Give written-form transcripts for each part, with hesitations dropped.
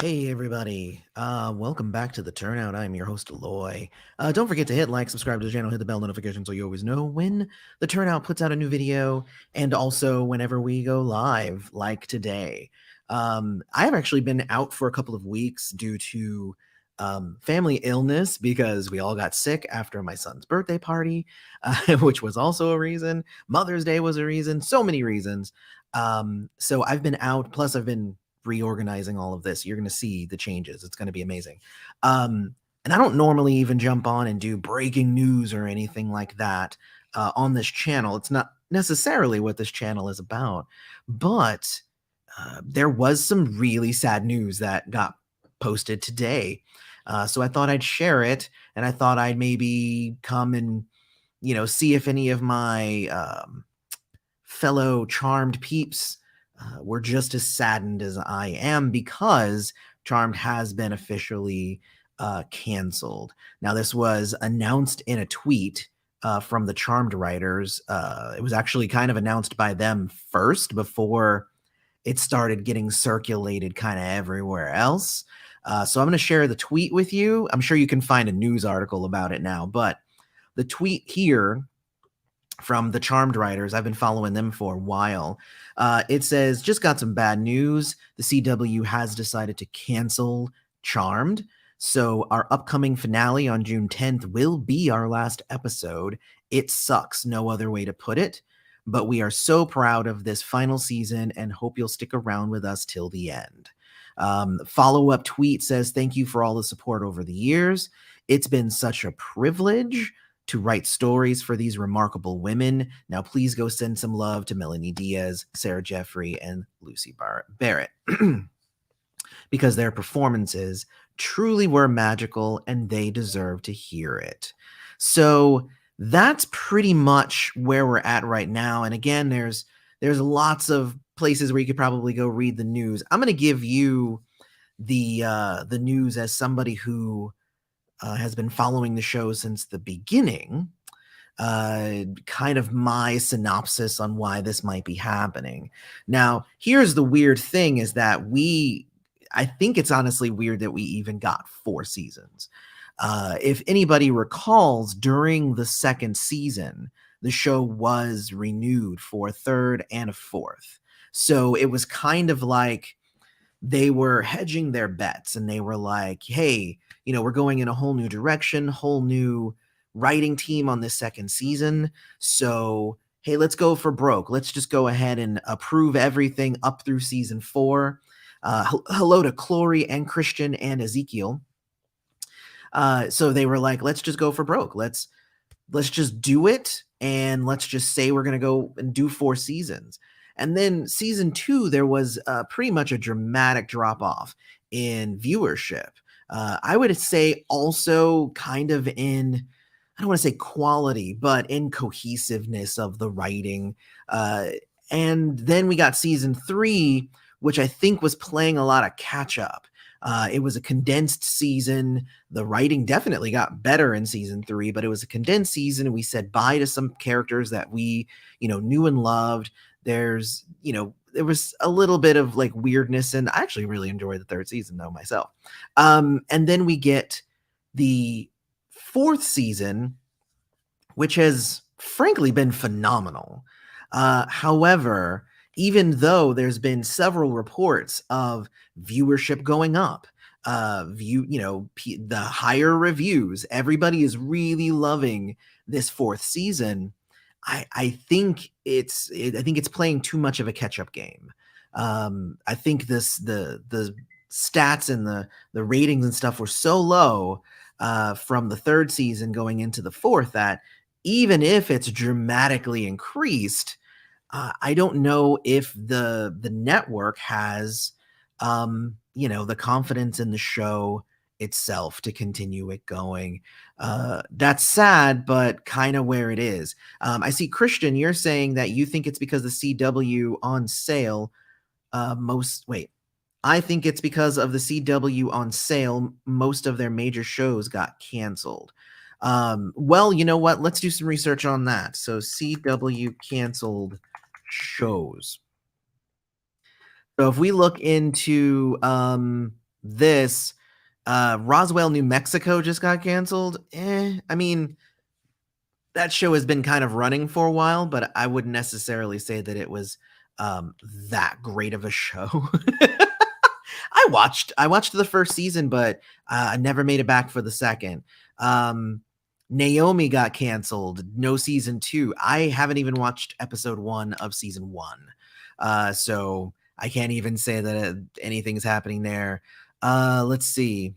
Hey everybody, welcome back to The Turnout. I'm your host, Aloy. Don't forget to hit like, subscribe to the channel, hit the bell notification so you always know when The Turnout puts out a new video, and also whenever we go live, like today. I have actually been out for a couple of weeks due to family illness because we all got sick after my son's birthday party, which was also a reason. Mother's Day was a reason, so many reasons. So I've been out, plus I've been reorganizing all of this. You're going to see the changes. It's going to be amazing. And I don't normally even jump on and do breaking news or anything like that on this channel. It's not necessarily what this channel is about, but there was some really sad news that got posted today. So I thought I'd share it, and I thought I'd maybe come and see if any of my fellow Charmed peeps were just as saddened as I am because Charmed has been officially canceled. Now, this was announced in a tweet from the Charmed writers. It was actually kind of announced by them first before it started getting circulated kind of everywhere else. So I'm going to share the tweet with you. I'm sure you can find a news article about it now, but the tweet here from the Charmed writers, I've been following them for a while. It says, just got some bad news. The CW has decided to cancel Charmed. So our upcoming finale on June 10th will be our last episode. It sucks, no other way to put it. But we are so proud of this final season and hope you'll stick around with us till the end. Follow-up tweet says, thank you for all the support over the years. It's been such a privilege to write stories for these remarkable women. Now, please go send some love to Melanie Diaz, Sarah Jeffrey, and Lucy Barrett, because their performances truly were magical and they deserve to hear it. So that's pretty much where we're at right now. And again, there's lots of places where you could probably go read the news. I'm going to give you the news as somebody who has been following the show since the beginning, kind of my synopsis on why this might be happening. Now, here's the weird thing is that I think it's honestly weird that we even got 4 seasons. If anybody recalls, during the second season, the show was renewed for a third and a fourth. So it was kind of like they were hedging their bets and they were like, hey, we're going in a whole new direction, whole new writing team on this second season. So, hey, let's go for broke. Let's just go ahead and approve everything up through season 4. Hello to Chloe and Christian and Ezekiel. So they were like, let's just go for broke. Let's just do it. And let's just say we're going to go and do 4 seasons. And then season 2, there was pretty much a dramatic drop off in viewership. I would say also kind of in, I don't want to say quality, but in cohesiveness of the writing. And then we got season 3, which I think was playing a lot of catch up. It was a condensed season. The writing definitely got better in season 3, but it was a condensed season. And we said bye to some characters that we, knew and loved. There was a little bit of like weirdness, and I actually really enjoyed the 3rd season though myself. And then we get the 4th season, which has frankly been phenomenal. However, even though there's been several reports of viewership going up, the higher reviews, everybody is really loving this 4th season. I think it's playing too much of a catch-up game. I think the stats and the ratings and stuff were so low from the 3rd season going into the 4th that even if it's dramatically increased, I don't know if the network has the confidence in the show itself to continue it going. That's sad, but kind of where it is. I see, Christian, you're saying that you think it's because the CW on sale I think it's because of the CW on sale, most of their major shows got canceled. Well, you know what? Let's do some research on that. So CW canceled shows. So if we look into this. Roswell, New Mexico just got canceled. I mean, that show has been kind of running for a while, but I wouldn't necessarily say that it was that great of a show. I watched the first season, but I never made it back for the second. Um, Naomi got canceled. No season 2. I haven't even watched episode 1 of season 1. So I can't even say that anything's happening there. Let's see.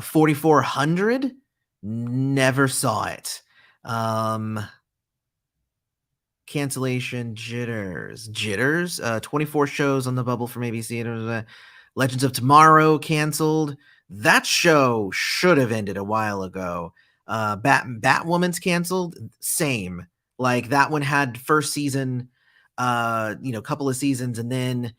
4400, never saw it. Cancellation jitters. 24 shows on the bubble from ABC. Legends of Tomorrow canceled. That show should have ended a while ago. Batwoman's canceled. Same. Like that one had first season, couple of seasons, and then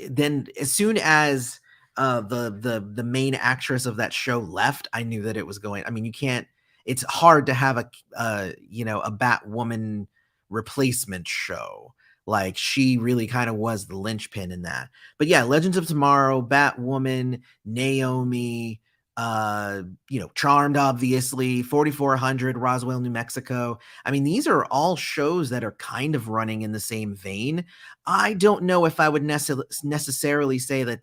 then as soon as the main actress of that show left, I knew that it was going. I mean, you can't. It's hard to have a Batwoman replacement show. Like she really kind of was the linchpin in that. But yeah, Legends of Tomorrow, Batwoman, Naomi, Charmed, obviously, 4400, Roswell, New Mexico. I mean, these are all shows that are kind of running in the same vein. I don't know if I would necessarily say that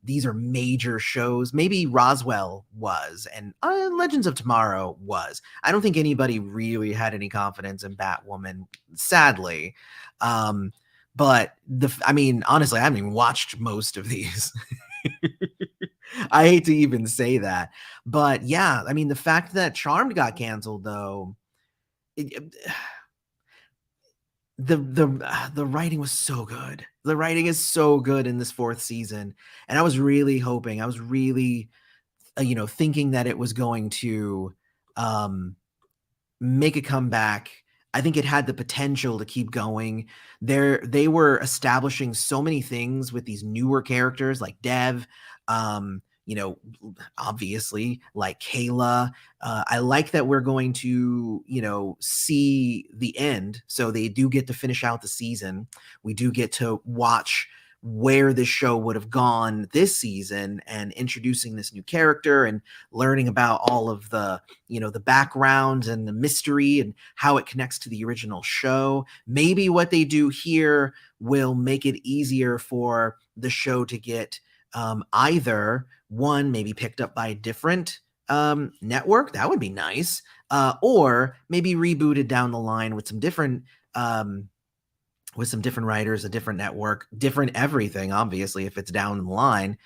these are major shows. Maybe Roswell was, and Legends of Tomorrow was. I don't think anybody really had any confidence in Batwoman, sadly. But I mean, honestly, I haven't even watched most of these. I hate to even say that, but yeah, I mean, the fact that Charmed got canceled, though, the writing was so good. The writing is so good in this 4th season, and I was really hoping. I was really, thinking that it was going to make a comeback. I think it had the potential to keep going. They were establishing so many things with these newer characters like Dev, obviously like Kayla. I like that we're going to, see the end. So they do get to finish out the season. We do get to watch where this show would have gone this season, and introducing this new character and learning about all of the the background and the mystery and how it connects to the original show. Maybe what they do here will make it easier for the show to get either one, maybe picked up by a different network. That would be nice. Or maybe rebooted down the line with some different writers, a different network, different everything, obviously, if it's down the line,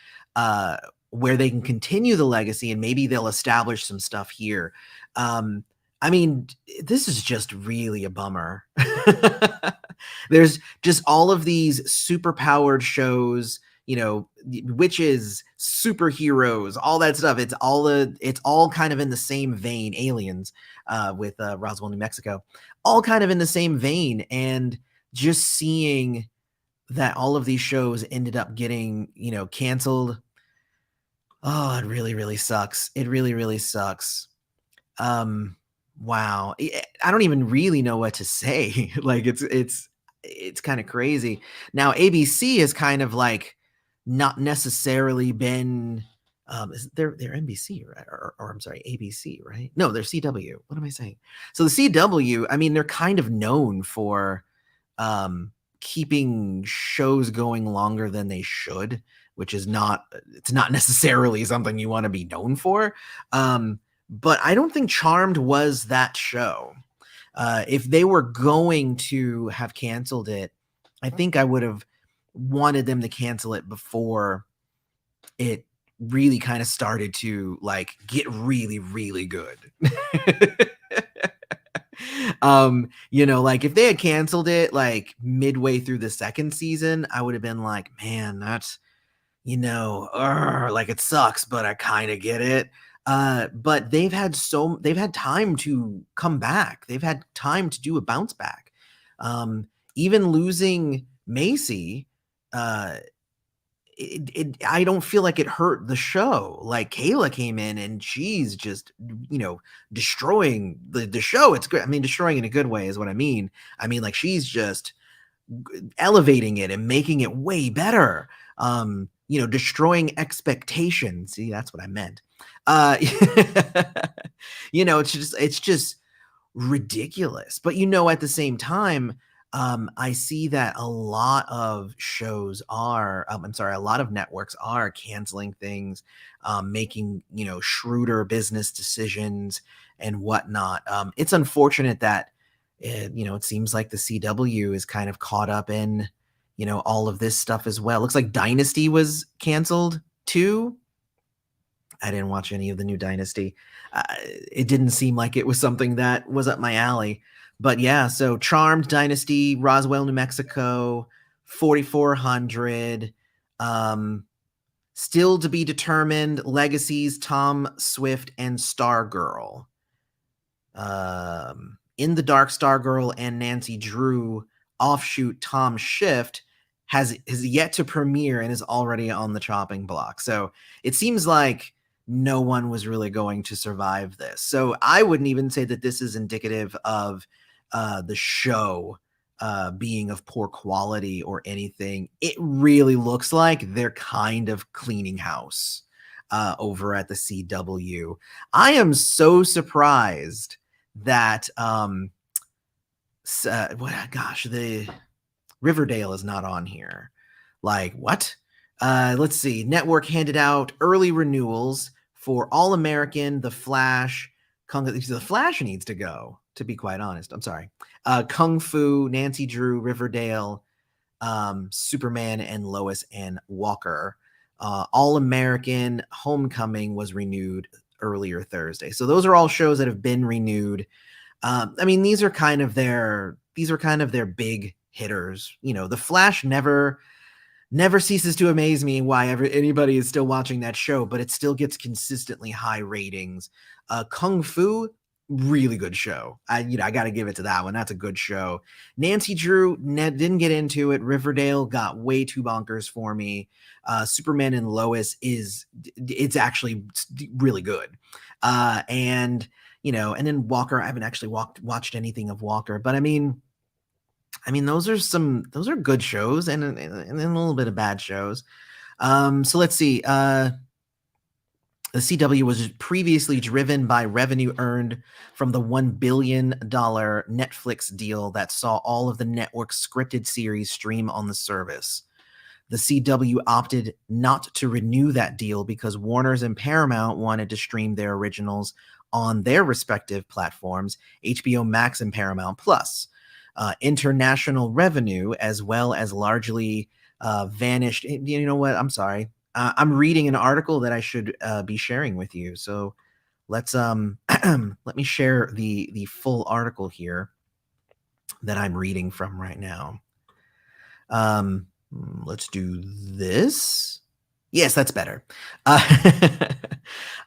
where they can continue the legacy, and maybe they'll establish some stuff here. I mean, this is just really a bummer. There's just all of these super powered shows, witches, superheroes, all that stuff. It's all kind of in the same vein. Aliens, with Roswell, New Mexico, all kind of in the same vein. And just seeing that all of these shows ended up getting, canceled. Oh, it really, really sucks. It really, really sucks. Wow. I don't even really know what to say. Like it's kind of crazy. Now ABC is kind of like not necessarily been they're NBC, right? Or I'm sorry, ABC, right? No, they're CW. What am I saying? So the CW, I mean, they're kind of known for keeping shows going longer than they should, which is not necessarily something you want to be known for. But I don't think Charmed was that show. If they were going to have canceled it, I think I would have wanted them to cancel it before it really kind of started to like get really, really good. Like if they had canceled it like midway through the 2nd season, I would have been like, man, that's, like it sucks, but I kind of get it. But they've had time to come back. They've had time to do a bounce back. Even losing Macy, I don't feel like it hurt the show. Like Kayla came in and she's just, destroying the show. It's great. I mean, destroying in a good way is what I mean. I mean, like she's just elevating it and making it way better. Destroying expectations. See, that's what I meant. It's just ridiculous. But at the same time, I see that a lot of shows are, a lot of networks are canceling things, making, shrewder business decisions and whatnot. It's unfortunate that, it seems like the CW is kind of caught up in, all of this stuff as well. Looks like Dynasty was canceled too. I didn't watch any of the new Dynasty. It didn't seem like it was something that was up my alley. But yeah, so Charmed Dynasty, Roswell, New Mexico, 4400. Still to be determined, Legacies, Tom Swift, and Stargirl. In the Dark, Stargirl and Nancy Drew offshoot Tom Shift has yet to premiere and is already on the chopping block. So it seems like no one was really going to survive this. So I wouldn't even say that this is indicative of the show being of poor quality or anything. It really looks like they're kind of cleaning house over at the CW. I am so surprised that the Riverdale is not on here. Like, what? Let's see. Network handed out early renewals for All American, The Flash. The Flash needs to go, to be quite honest. I'm sorry. Kung Fu, Nancy Drew, Riverdale, Superman, and Lois and Walker. All American, Homecoming was renewed earlier Thursday. So those are all shows that have been renewed. These are kind of their big hitters. The Flash never ceases to amaze me why anybody is still watching that show, but it still gets consistently high ratings. Kung Fu, really good show. I got to give it to that one. That's a good show. Nancy Drew didn't get into it. Riverdale got way too bonkers for me. Superman and Lois it's actually really good. And then Walker, I haven't actually watched anything of Walker, but I mean, those are good shows and then a little bit of bad shows. So let's see. The CW was previously driven by revenue earned from the $1 billion Netflix deal that saw all of the network's scripted series stream on the service. The CW opted not to renew that deal because Warner's and Paramount wanted to stream their originals on their respective platforms, HBO Max and Paramount Plus. International revenue, as well as largely vanished. You know what? I'm sorry. I'm reading an article that I should be sharing with you. So let's let me share the full article here that I'm reading from right now. Let's do this. Yes, that's better.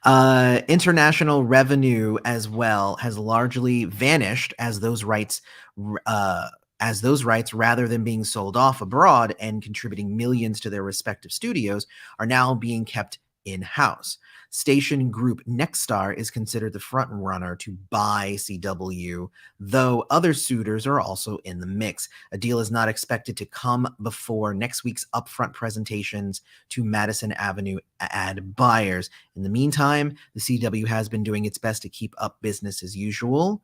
International revenue as well has largely vanished as those rights rather than being sold off abroad and contributing millions to their respective studios are now being kept in-house. Station group Nexstar is considered the front runner to buy CW, though other suitors are also in the mix. A deal is not expected to come before next week's upfront presentations to Madison Avenue ad buyers. In the meantime, the CW has been doing its best to keep up business as usual,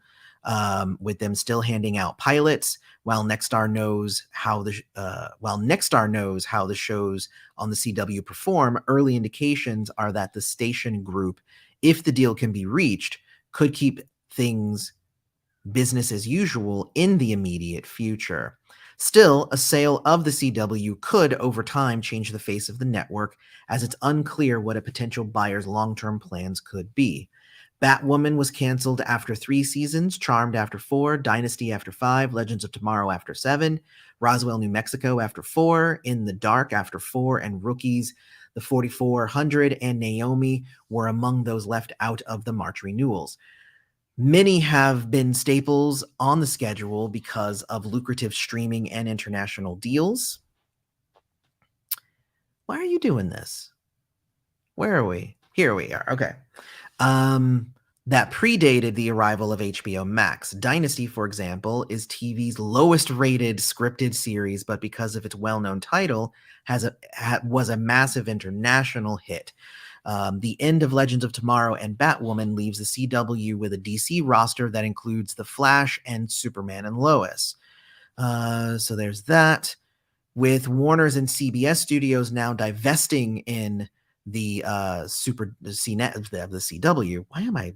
with them still handing out pilots, while Nexstar knows how the shows on the CW perform. Early indications are that the station group, if the deal can be reached, could keep things business as usual in the immediate future. Still, a sale of the CW could, over time, change the face of the network, as it's unclear what a potential buyer's long-term plans could be. Batwoman was canceled after 3 seasons, Charmed after 4, Dynasty after 5, Legends of Tomorrow after 7, Roswell, New Mexico after 4, In the Dark after 4, and Rookies, the 4400, and Naomi were among those left out of the March renewals. Many have been staples on the schedule because of lucrative streaming and international deals. Why are you doing this? Where are we? Here we are. Okay. that predated the arrival of HBO Max. Dynasty, for example, is TV's lowest rated scripted series, but because of its well-known title, was a massive international hit. The end of Legends of Tomorrow and Batwoman leaves the CW with a DC roster that includes The Flash and Superman and Lois. So there's that. With Warner's and CBS Studios now divesting in the CNET of the CW. Why am I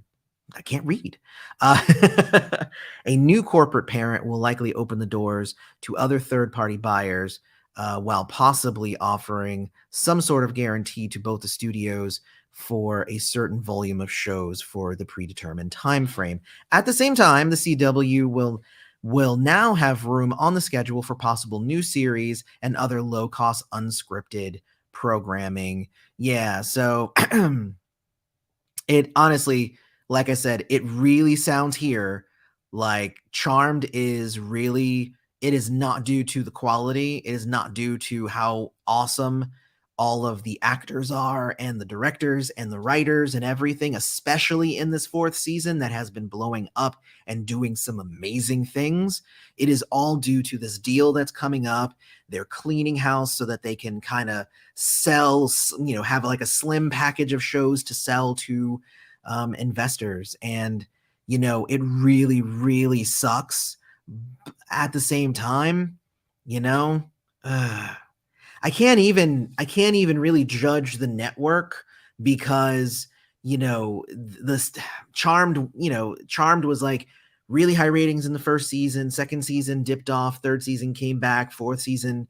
can't read. A new corporate parent will likely open the doors to other third-party buyers, while possibly offering some sort of guarantee to both the studios for a certain volume of shows for the predetermined time frame. At the same time, the CW will now have room on the schedule for possible new series and other low-cost unscripted programming. Yeah, so it honestly, like I said, it really sounds here like Charmed is really, it is not due to the quality. It is not due to how awesome all of the actors are and the directors and the writers and everything, especially in this fourth season that has been blowing up and doing some amazing things. It is all due to this deal that's coming up. They're cleaning house so that they can kind of sell, have like a slim package of shows to sell to investors. And, it really, really sucks. At the same time, I can't even really judge the network because, the Charmed was like really high ratings in the first season, second season dipped off, third season came back, fourth season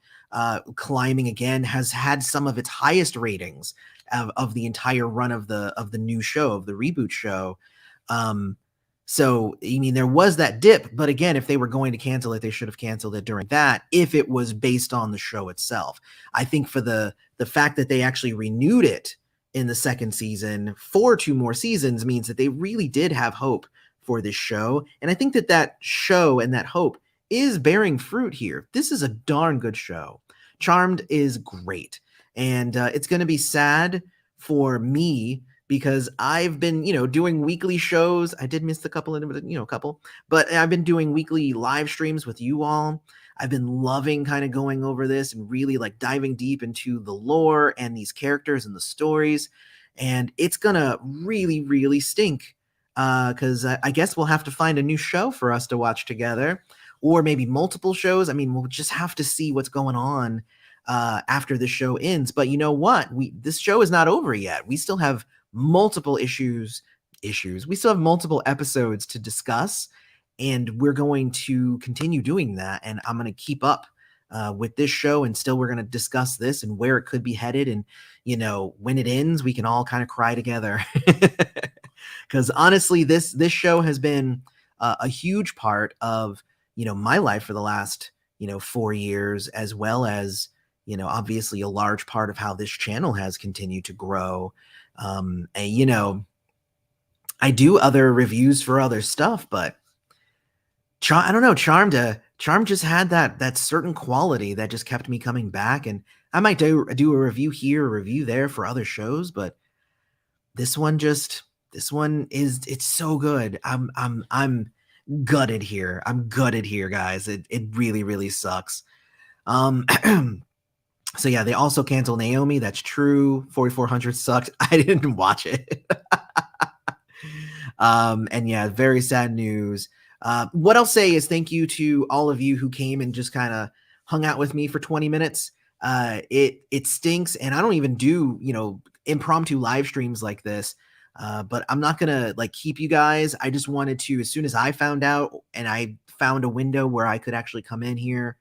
climbing again, has had some of its highest ratings of the entire run of the new show, of the reboot show. So, there was that dip, but again, if they were going to cancel it, they should have canceled it during that if it was based on the show itself. I think for the fact that they actually renewed it in the second season for 2 more seasons means that they really did have hope for this show. And I think that show and that hope is bearing fruit here. This is a darn good show. Charmed is great. And it's going to be sad for me because I've been, doing weekly shows. I did miss a couple, but I've been doing weekly live streams with you all. I've been loving kind of going over this and really like diving deep into the lore and these characters and the stories. And it's going to really, really stink because I guess we'll have to find a new show for us to watch together, or maybe multiple shows. We'll just have to see what's going on after the show ends. But you know what? This show is not over yet. We still have multiple issues. We still have multiple episodes to discuss, and we're going to continue doing that. And I'm going to keep up with this show, and still we're going to discuss this and where it could be headed. And, when it ends, we can all kind of cry together. Because honestly, this show has been a huge part of, my life for the last, 4 years, as well as, obviously a large part of how this channel has continued to grow. And, I do other reviews for other stuff, but I don't know, Charmed just had that certain quality that just kept me coming back. And I might do a review here, a review there for other shows, but this one is, it's so good. I'm gutted here. I'm gutted here, guys. It really, really sucks. So yeah, they also canceled Naomi. That's true. 4400 sucked. I didn't watch it. And yeah, very sad news. What I'll say is thank you to all of you who came and just kind of hung out with me for 20 minutes. It stinks, and I don't even do, impromptu live streams like this. But I'm not gonna keep you guys. I just wanted to, as soon as I found out and I found a window where I could actually come in here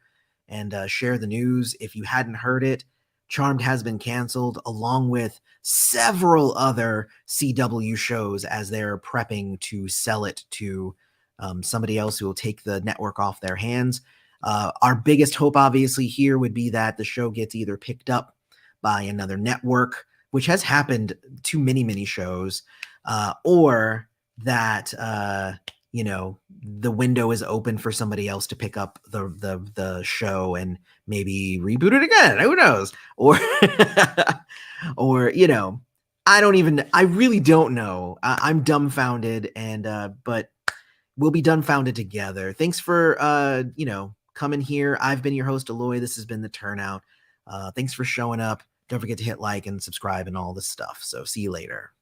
and share the news. If you hadn't heard it, Charmed has been canceled, along with several other CW shows, as they're prepping to sell it to somebody else who will take the network off their hands. Our biggest hope, obviously, here would be that the show gets either picked up by another network, which has happened to many, many shows, or that the window is open for somebody else to pick up the show and maybe reboot it again. Who knows? Or or I really don't know. I'm dumbfounded, and but we'll be dumbfounded together. Thanks for coming here. I've been your host, Aloy. This has been the Turnout. Thanks for showing up. Don't forget to hit like and subscribe and all this stuff. So see you later.